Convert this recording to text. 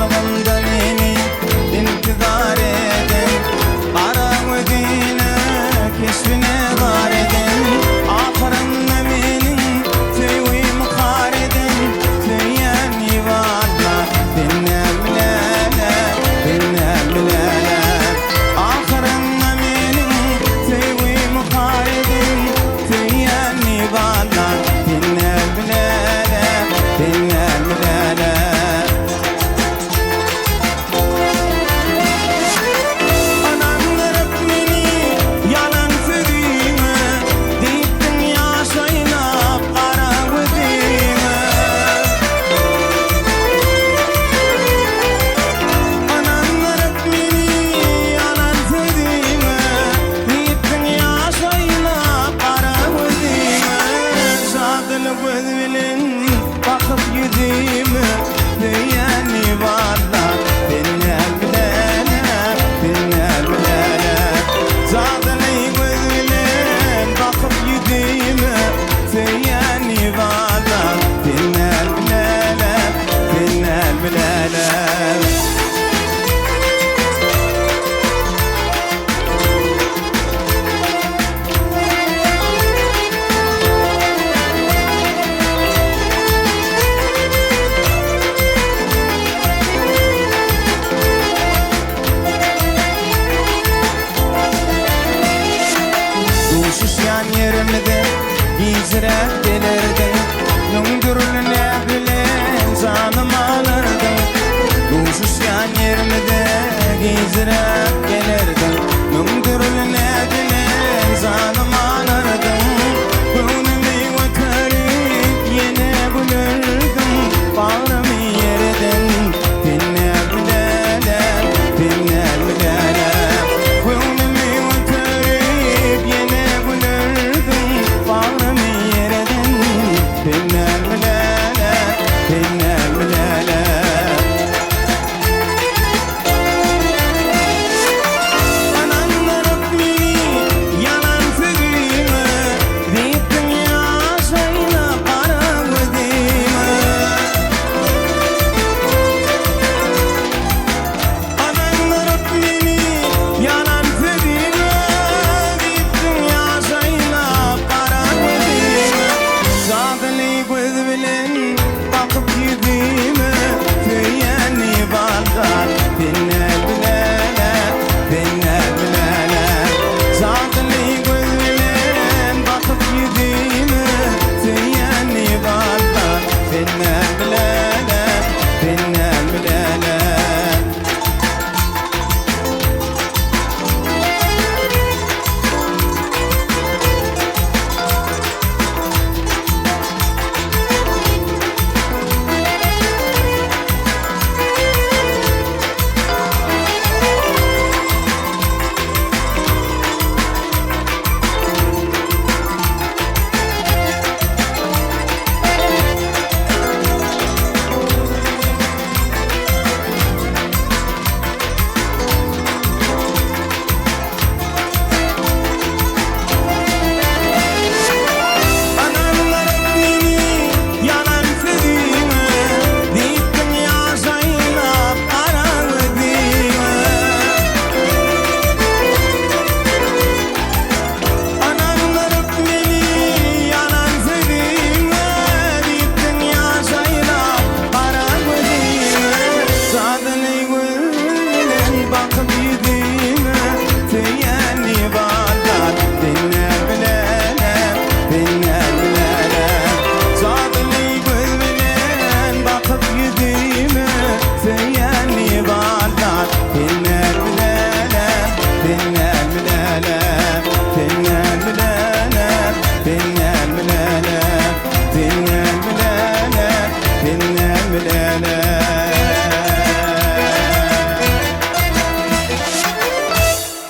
Yolumda beni intizar edin, Karavedine keşfine var edin. Ahırında benim tevim kar edin, tüyen yuvarlar dinlem lele, dinlem lele. Ahırında benim tevim kar edin, tüyen yuvarlar dinlem lele, dinlem lele. Bakıp yüzüme diyen yuvarlar dinler bilene, dinler bilene. Zadını gözülen bakıp yüzüme diyen yuvarlar dinler bilene, dinler bilene. Yan yerimde gizrek gelirdim, Döngürüne bilen canım alırdım. Duşuş yan yerimde gizrek gelirdim, Döngürüne bilen canım alırdım. Gönlümü götürüp yine bulurdum, bağrımı yerden dinler bilene, dinler bilene. Gönlümü götürüp yine bağrımı yerden dinler bilene, dinler bilene. Ananlarıp beni yalan sözüme, Bittin yaşayla Karavedine. Ananlarıp beni yalan sözüme, Bittin yaşayla Karavedine. Zadını göz bilen bakıp yüzüme tüyen yuvarlar dinler bilene, dinler bilene. Zadını göz bilen bakıp yüzüme tüyen yuvarlar dinler bilene, dinler bilene. Bakıp yüzüme tüyen yuvarlar dinler bilene, dinler bilene. Zadını göz bilen bakıp yüzüme tüyen yuvarlar dinler bilene, dinler bilene, dinler bilene, dinler bilene, dinler bilene, dinler bilene.